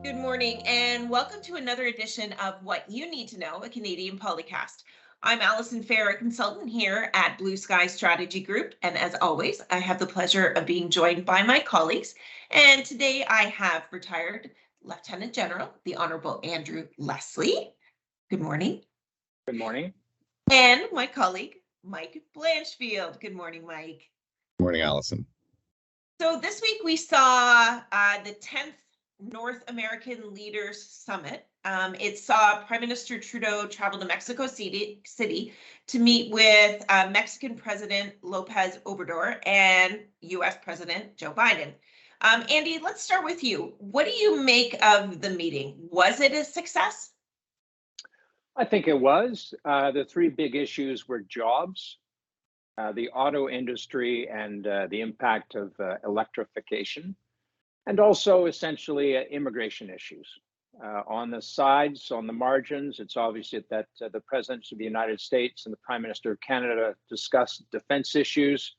Good morning and welcome to another edition of What You Need to Know, a Canadian Policast. I'm Alison Fair, a consultant here at Blue Sky Strategy Group. And as always, I have the pleasure of being joined by my colleagues. And today I have retired Lieutenant General, the Honorable Andrew Leslie. Good morning. Good morning. And my colleague, Mike Blanchfield. Good morning, Mike. Good morning, Alison. So this week we saw the 10th North American Leaders Summit. It saw Prime Minister Trudeau travel to Mexico City to meet with Mexican President Lopez Obrador and U.S. President Joe Biden. Andy, let's start with you. What do you make of the meeting? Was it a success? I think it was. The three big issues were jobs, the auto industry, and the impact of electrification, and also essentially immigration issues. On the sides, on the margins, it's obvious that the presidents of the United States and the Prime Minister of Canada discussed defense issues,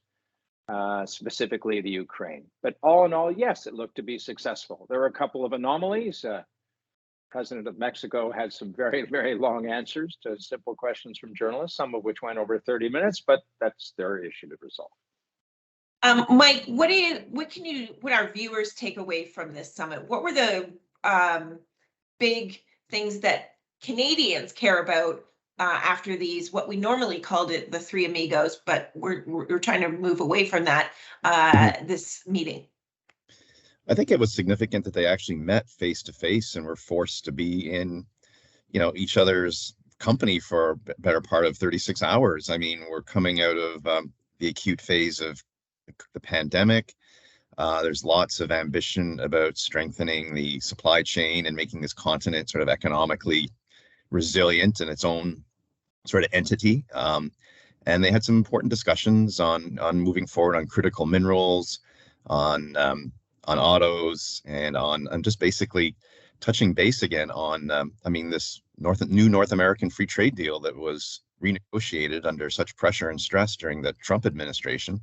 specifically the Ukraine. But all in all, yes, it looked to be successful. There were a couple of anomalies. President of Mexico had some very, very long answers to simple questions from journalists, some of which went over 30 minutes, but that's their issue to resolve. Mike, what our viewers take away from this summit? What were the big things that Canadians care about after these, what we normally called it the Three Amigos, but we're trying to move away from that this meeting? I think it was significant that they actually met face to face and were forced to be in, each other's company for a better part of 36 hours. I mean, we're coming out of the acute phase of the pandemic. There's lots of ambition about strengthening the supply chain and making this continent sort of economically resilient in its own sort of entity. And they had some important discussions on moving forward on critical minerals, on autos, and on just basically touching base again on, this new North American free trade deal that was renegotiated under such pressure and stress during the Trump administration.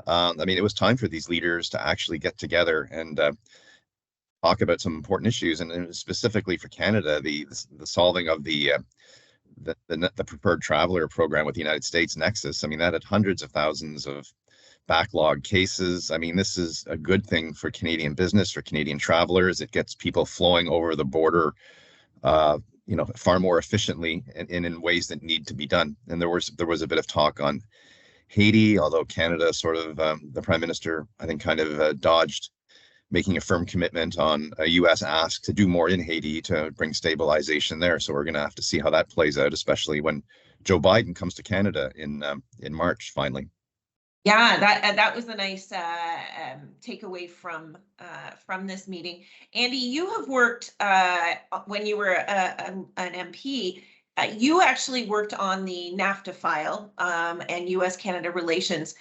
It was time for these leaders to actually get together and talk about some important issues, and specifically for Canada, the solving of the preferred traveler program with the United States Nexus. That had hundreds of thousands of backlog cases. This is a good thing for Canadian business, for Canadian travelers. It gets people flowing over the border, far more efficiently and in ways that need to be done. And there was a bit of talk on Haiti, although Canada sort of, the Prime Minister, I think, kind of dodged making a firm commitment on a U.S. ask to do more in Haiti to bring stabilization there. So we're going to have to see how that plays out, especially when Joe Biden comes to Canada in March, finally. Yeah, that was a nice takeaway from this meeting. Andy, you have worked when you were an MP. You actually worked on the NAFTA file and U.S.-Canada relations.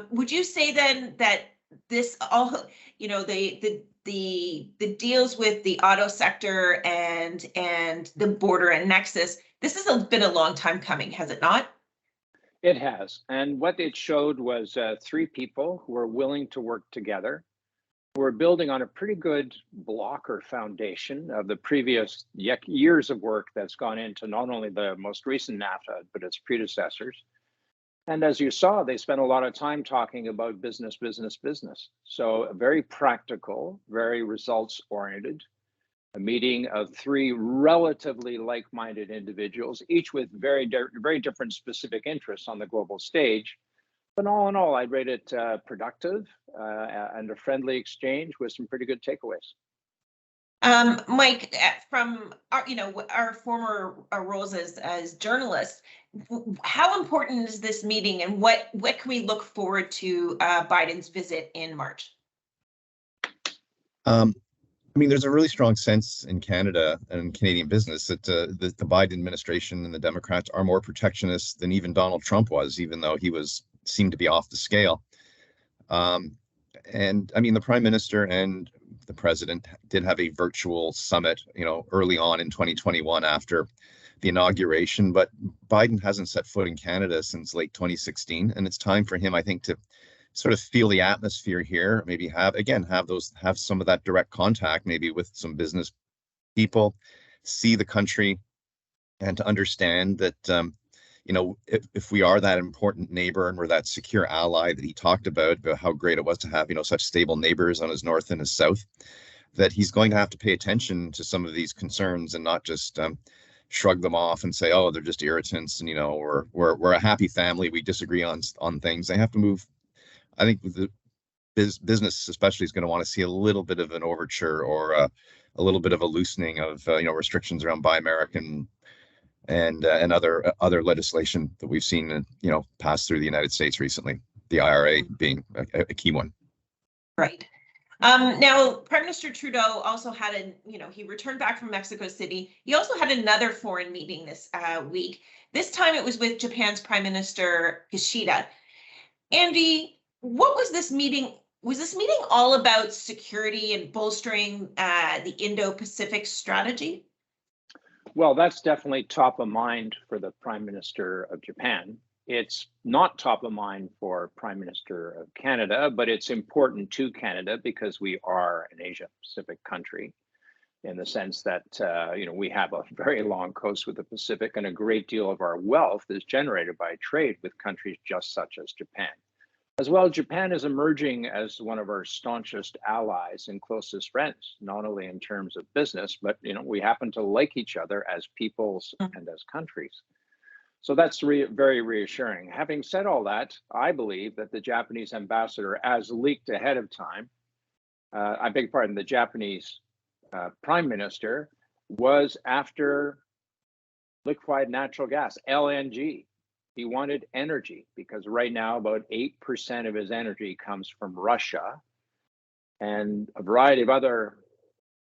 Would you say then that this all, the deals with the auto sector and the border and Nexus, this has been a long time coming, has it not? It has. And what it showed was three people who were willing to work together. We're building on a pretty good block or foundation of the previous years of work that's gone into not only the most recent NAFTA, but its predecessors. And as you saw, they spent a lot of time talking about business. So very practical, very results-oriented, a meeting of three relatively like-minded individuals, each with very different specific interests on the global stage. But all in all, I'd rate it productive and a friendly exchange with some pretty good takeaways. Mike, from our former roles as journalists, how important is this meeting, and what can we look forward to Biden's visit in March? There's a really strong sense in Canada and Canadian business that the Biden administration and the Democrats are more protectionist than even Donald Trump was, even though he seemed to be off the scale. The Prime Minister and the President did have a virtual summit, early on in 2021 after the inauguration, but Biden hasn't set foot in Canada since late 2016, and it's time for him, I think, to sort of feel the atmosphere here, maybe have some of that direct contact, maybe with some business people, see the country, and to understand that, if we are that important neighbor and we're that secure ally that he talked about how great it was to have, such stable neighbors on his north and his south, that he's going to have to pay attention to some of these concerns and not just shrug them off and say, oh, they're just irritants, and we're a happy family, we disagree on things. They have to move. I think the business especially is going to want to see a little bit of an overture or a little bit of a loosening of restrictions around Buy American and other legislation that we've seen pass through the United States recently, the IRA being a key one. Right. Now, Prime Minister Trudeau also had he returned back from Mexico City. He also had another foreign meeting this week. This time it was with Japan's Prime Minister Kishida. Andy, what was this meeting? Was this meeting all about security and bolstering the Indo-Pacific strategy? Well, that's definitely top of mind for the Prime Minister of Japan. It's not top of mind for Prime Minister of Canada, but it's important to Canada because we are an Asia Pacific country in the sense that, we have a very long coast with the Pacific, and a great deal of our wealth is generated by trade with countries just such as Japan. As well, Japan is emerging as one of our staunchest allies and closest friends, not only in terms of business, but we happen to like each other as peoples and as countries. So that's very reassuring. Having said all that, I believe that the Japanese ambassador, as leaked ahead of time, I beg your pardon, the Japanese Prime Minister was after liquefied natural gas, LNG. He wanted energy because right now about 8% of his energy comes from Russia, and a variety of other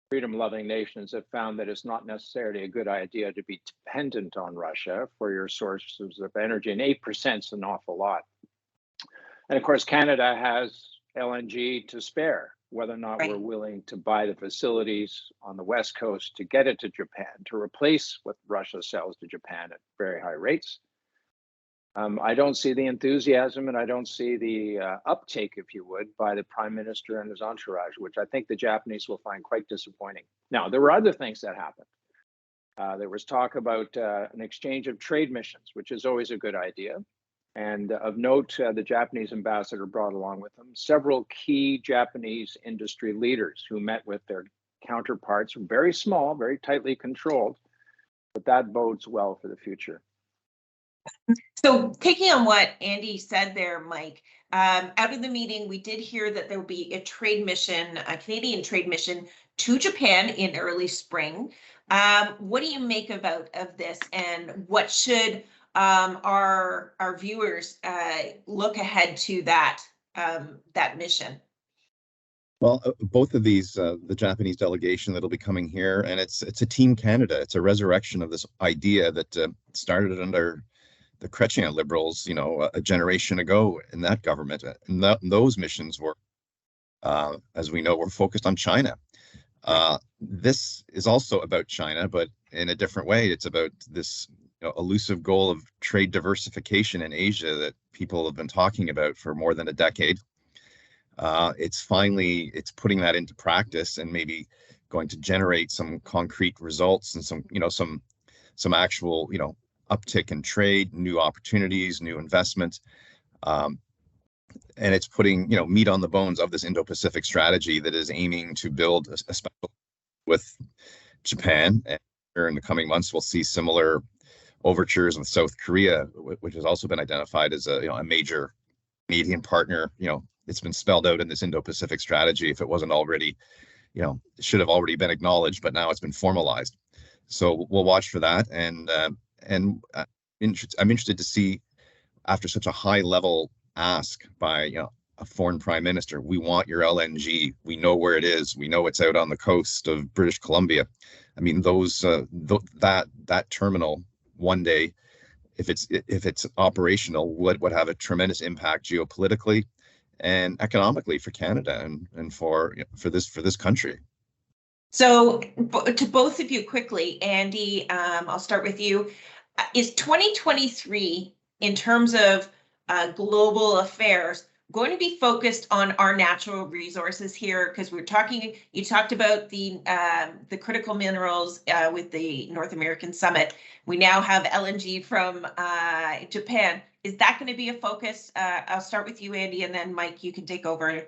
freedom-loving nations have found that it's not necessarily a good idea to be dependent on Russia for your sources of energy, and 8% is an awful lot. And of course, Canada has LNG to spare, whether or not we're willing to buy the facilities on the West Coast to get it to Japan, to replace what Russia sells to Japan at very high rates. I don't see the enthusiasm, and I don't see the uptake, if you would, by the Prime Minister and his entourage, which I think the Japanese will find quite disappointing. Now, there were other things that happened. There was talk about an exchange of trade missions, which is always a good idea. And of note, the Japanese ambassador brought along with him several key Japanese industry leaders who met with their counterparts, very small, very tightly controlled, but that bodes well for the future. So taking on what Andy said there, Mike, out of the meeting, we did hear that there will be a trade mission, a Canadian trade mission to Japan in early spring. What do you make of this, and what should our viewers look ahead to that mission? Well, both of these, the Japanese delegation that'll be coming here, and it's a Team Canada. It's a resurrection of this idea that started under the Chrétien Liberals, a generation ago in that government. And those missions were, as we know, were focused on China. This is also about China, but in a different way. It's about this elusive goal of trade diversification in Asia that people have been talking about for more than a decade. It's putting that into practice and maybe going to generate some concrete results and some actual, uptick in trade, new opportunities, new investment. And it's putting, meat on the bones of this Indo-Pacific strategy that is aiming to build a special with Japan. And in the coming months, we'll see similar overtures with South Korea, which has also been identified as a major Canadian partner. It's been spelled out in this Indo-Pacific strategy. If it wasn't already, it should have already been acknowledged, but now it's been formalized. So we'll watch for that. And I'm interested to see, after such a high level ask by a foreign prime minister, we want your LNG. We know where it is. We know it's out on the coast of British Columbia. I mean, that terminal one day, if it's operational, would have a tremendous impact geopolitically and economically for Canada and for this country. So to both of you quickly, Andy, I'll start with you. Is 2023, in terms of global affairs, going to be focused on our natural resources here, because you talked about the critical minerals with the North American Summit. We now have LNG from Japan. Is that going to be a focus? I'll start with you, Andy, and then Mike, you can take over.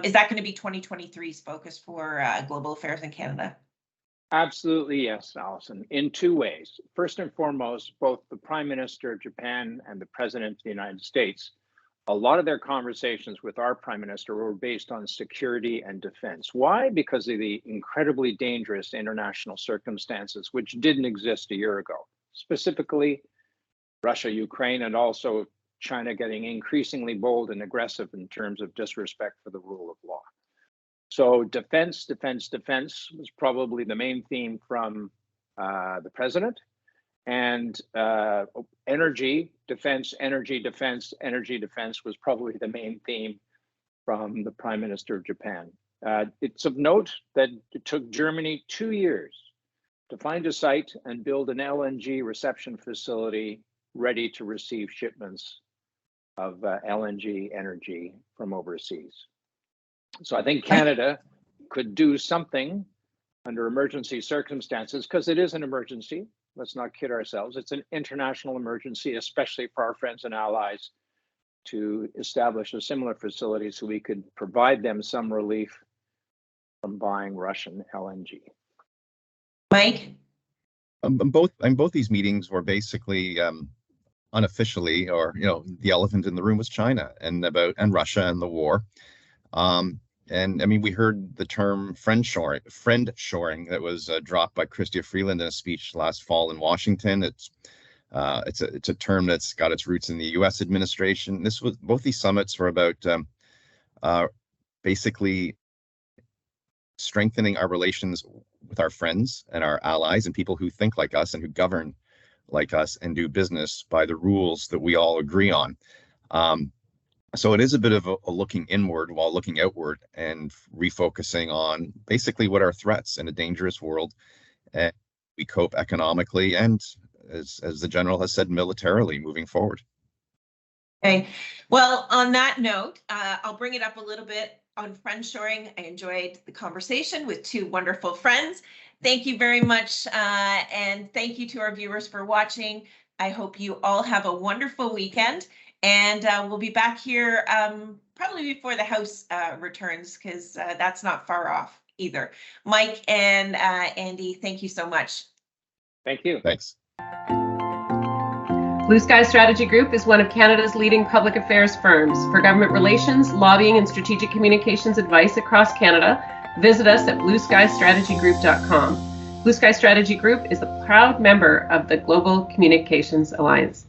Is that going to be 2023's focus for global affairs in Canada? Absolutely, yes, Alison, in two ways. First and foremost, both the Prime Minister of Japan and the President of the United States, a lot of their conversations with our Prime Minister were based on security and defense. Why? Because of the incredibly dangerous international circumstances which didn't exist a year ago, specifically Russia, Ukraine, and also China getting increasingly bold and aggressive in terms of disrespect for the rule of law. So defense was probably the main theme from the president, and energy defense was probably the main theme from the Prime Minister of Japan. It's of note that it took Germany 2 years to find a site and build an LNG reception facility ready to receive shipments of LNG energy from overseas. So I think Canada could do something under emergency circumstances, because it is an emergency. Let's not kid ourselves. It's an international emergency, especially for our friends and allies, to establish a similar facility so we could provide them some relief from buying Russian LNG. Mike? Both these meetings were basically unofficially, or the elephant in the room was China and Russia and the war. And I mean, we heard the term friend shoring that was dropped by Chrystia Freeland in a speech last fall in Washington. It's a term that's got its roots in the U.S. administration. Both these summits were about basically strengthening our relations with our friends and our allies and people who think like us and who govern like us and do business by the rules that we all agree on. So it is a bit of a looking inward while looking outward and refocusing on basically what are threats in a dangerous world. And we cope economically and, as the general has said, militarily moving forward. Okay. Well, on that note, I'll bring it up a little bit on friend shoring. I enjoyed the conversation with two wonderful friends. Thank you very much. And thank you to our viewers for watching. I hope you all have a wonderful weekend. And we'll be back here probably before the House returns, because that's not far off either. Mike and Andy, thank you so much. Thank you. Thanks. Blue Sky Strategy Group is one of Canada's leading public affairs firms. For government relations, lobbying, and strategic communications advice across Canada, visit us at blueskystrategygroup.com. Blue Sky Strategy Group is a proud member of the Global Communications Alliance.